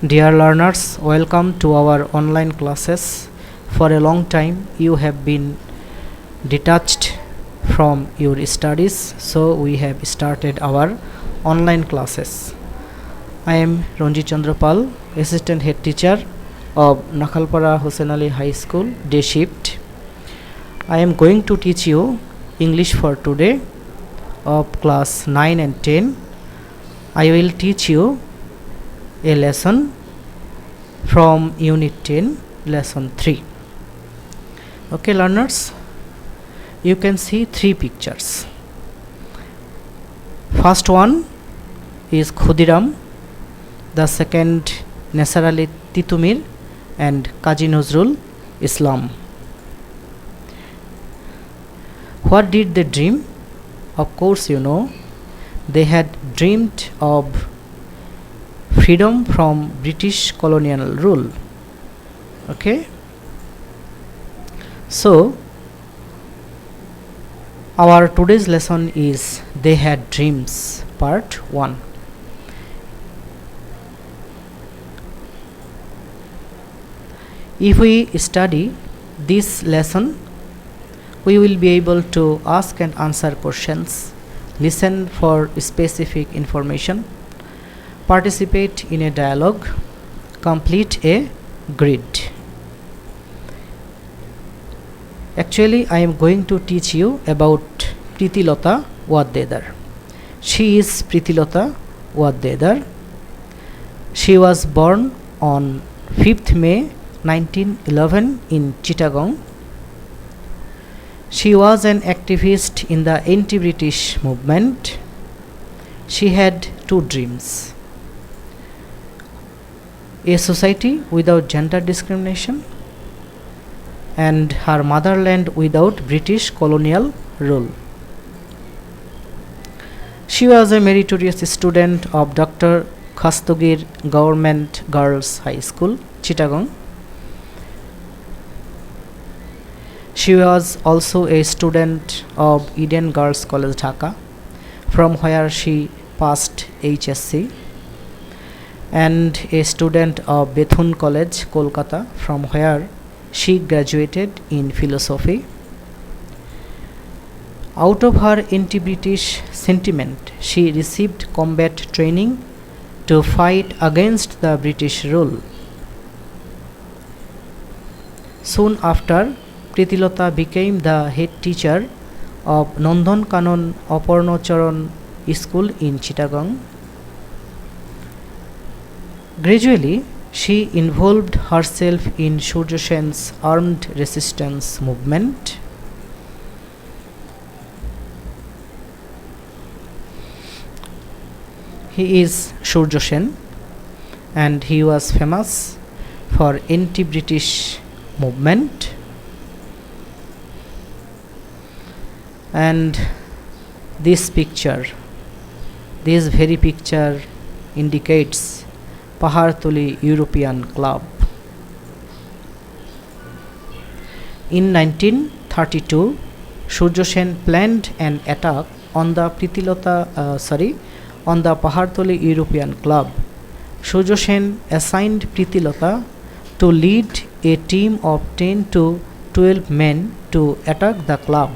Dear learners, welcome to our online classes. For a long time, you have been detached from your studies, so we have started our online classes. I am Ranjit Chandrapal, Assistant Head Teacher of Nakhalpara Hossein Ali High School, Day Shift. I am going to teach you English for today of class 9 and 10. I will teach you a lesson from Unit 10, Lesson 3. Okay, learners, you can see three pictures. First one is Khudiram, the second Nasser Ali Titumir, and Kazi Nazrul Islam. What did they dream? Of course, you know, they had dreamed of freedom from British colonial rule. Okay, so our today's lesson is They Had Dreams, part 1. If we study this lesson, we will be able to ask and answer questions, listen for specific information, participate in a dialogue, complete a grid. Actually, I am going to teach you about Pritilota Waddedar. She is Pritilota Waddedar. She was born on 5th May 1911 in Chittagong. She was an activist in the anti-British movement. She had two dreams: a society without gender discrimination and her motherland without British colonial rule. She was a meritorious student of Dr. Khastogir Government Girls High School, Chittagong. She was also a student of Eden Girls College, Dhaka, from where she passed HSC, and a student of Bethune College, Kolkata, from where she graduated in philosophy. Out of her anti-British sentiment, she received combat training to fight against the British rule. Soon after, Pritilota became the head teacher of Nandon Kanon Aparnocharan School in Chittagong. Gradually, she involved herself in Surya Sen's armed resistance movement. He is Surya Sen, and he was famous for anti-British movement. And this very picture indicates Pahartoli European Club. In 1932, Surya Sen planned an attack on the Pahartoli European Club. Surya Sen assigned Pritilota to lead a team of 10 to 12 men to attack the club.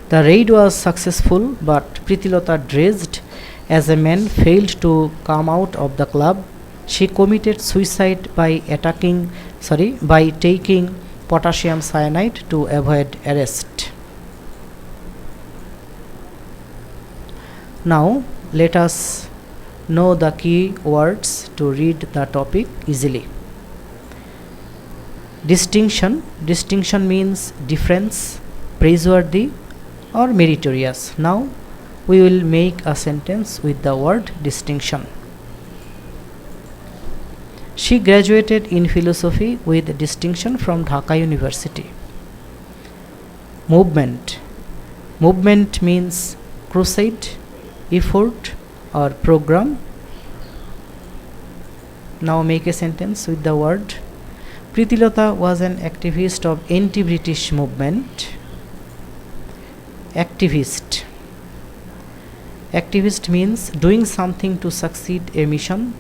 The raid was successful, but Pritilota, dressed as a man, failed to come out of the club. She committed suicide by taking potassium cyanide to avoid arrest. Now, let us know the key words to read the topic easily. Distinction. Distinction means difference, praiseworthy, or meritorious. Now we will make a sentence with the word distinction. She graduated in philosophy with distinction from Dhaka University. Movement. Movement means crusade, effort, or program. Now make a sentence with the word. Pritilota was an activist of anti-British movement. Activist. Activist means doing something to succeed a mission,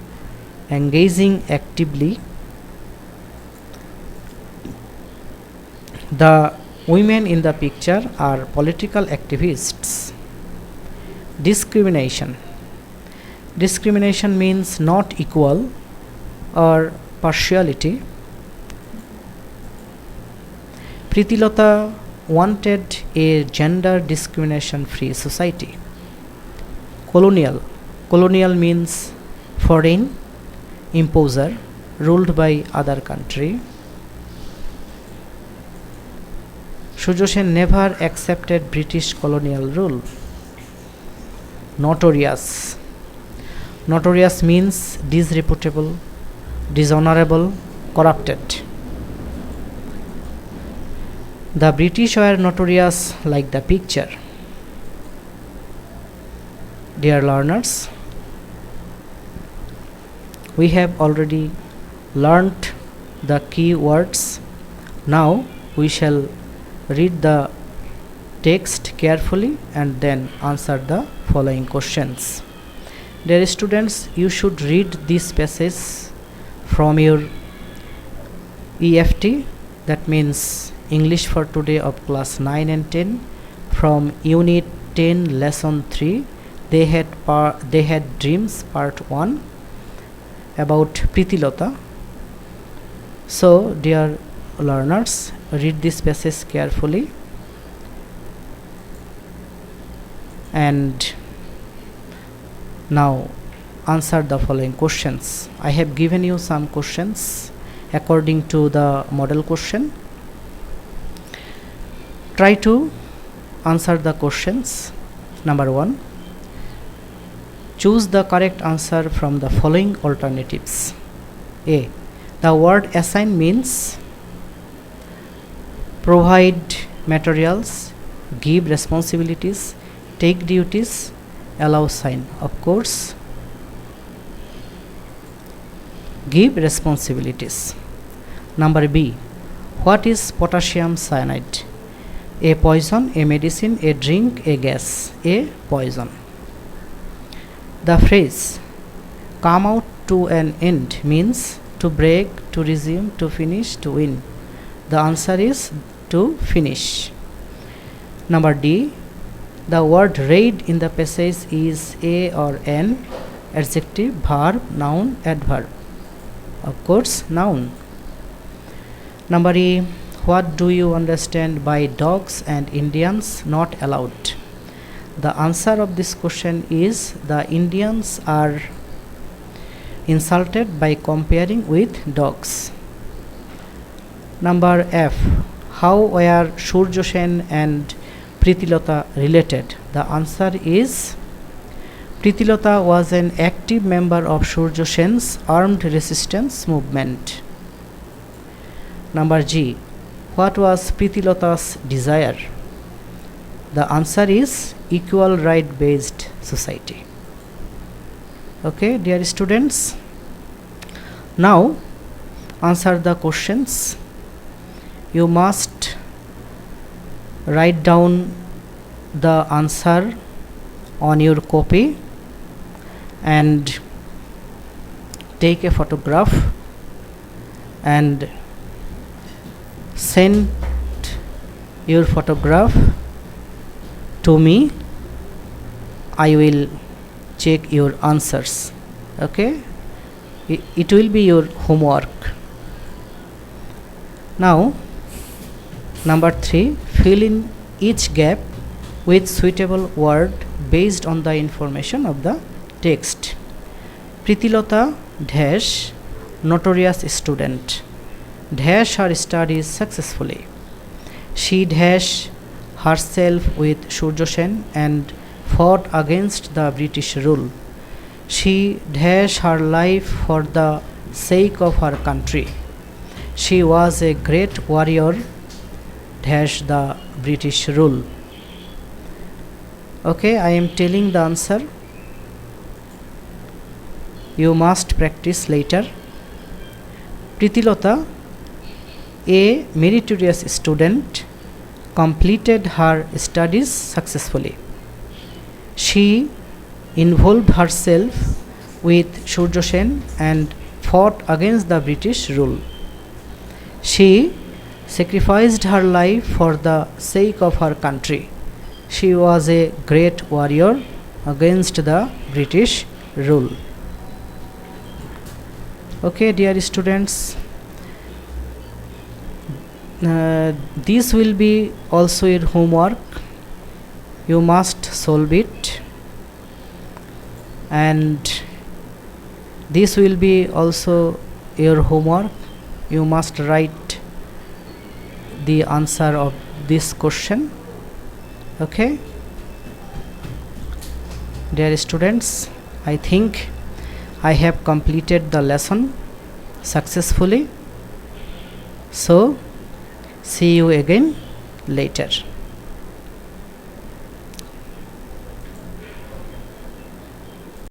engaging actively. The women in the picture are political activists. Discrimination. Discrimination means not equal or partiality. Pritilota wanted a gender discrimination free society. Colonial. Colonial means foreign, imposer, ruled by other country. Sujyo Sen never accepted British colonial rule. Notorious. Notorious means disreputable, dishonorable, corrupted. The British were notorious like the picture. Dear learners, we have already learnt the key words. Now we shall read the text carefully and then answer the following questions. Dear students, you should read this passage from your EFT, that means English for Today of class 9 and 10, from Unit 10 Lesson 3. They had dreams, part 1, about Pritilota. So dear learners, read this passage carefully and now answer the following questions. I have given you some questions according to the model question. Try to answer the questions. Number 1. Choose the correct answer from the following alternatives. A. The word assign means provide materials, give responsibilities, take duties, allow sign. Of course, give responsibilities. Number B. What is potassium cyanide? A poison, a medicine, a drink, a gas. A poison. The phrase come out to an end means to break, to resume, to finish, to win. The answer is to finish. Number D. The word read in the passage is a or an, adjective, verb, noun, adverb. Of course, noun. Number E. What do you understand by dogs and Indians not allowed? The answer of this question is the Indians are insulted by comparing with dogs. Number F. How were Surjo Sen and Pritilota related? The answer is Pritilota was an active member of Surjo Sen's armed resistance movement. Number G. What was Pritilota's desire? The answer is equal right based society. Okay, dear students, now answer the questions. You must write down the answer on your copy and take a photograph and send your photograph to me. I will check your answers. Okay, it will be your homework. Now number 3, fill in each gap with suitable word based on the information of the text. Pritilota dash notorious student, dash her studies successfully. She dash herself with Surjo Sen and fought against the British rule. She dash her life for the sake of her country. She was a great warrior dash the British rule. Okay, I am telling the answer. You must practice later. Pritilota, a meritorious student, completed her studies successfully. She involved herself with Surya Sen and fought against the British rule. She sacrificed her life for the sake of her country. She was a great warrior against the British rule. Okay, dear students, this will be also your homework. You must solve it, and this will be also your homework. You must write the answer of this question. Okay, dear students, I think I have completed the lesson successfully. So see you again later.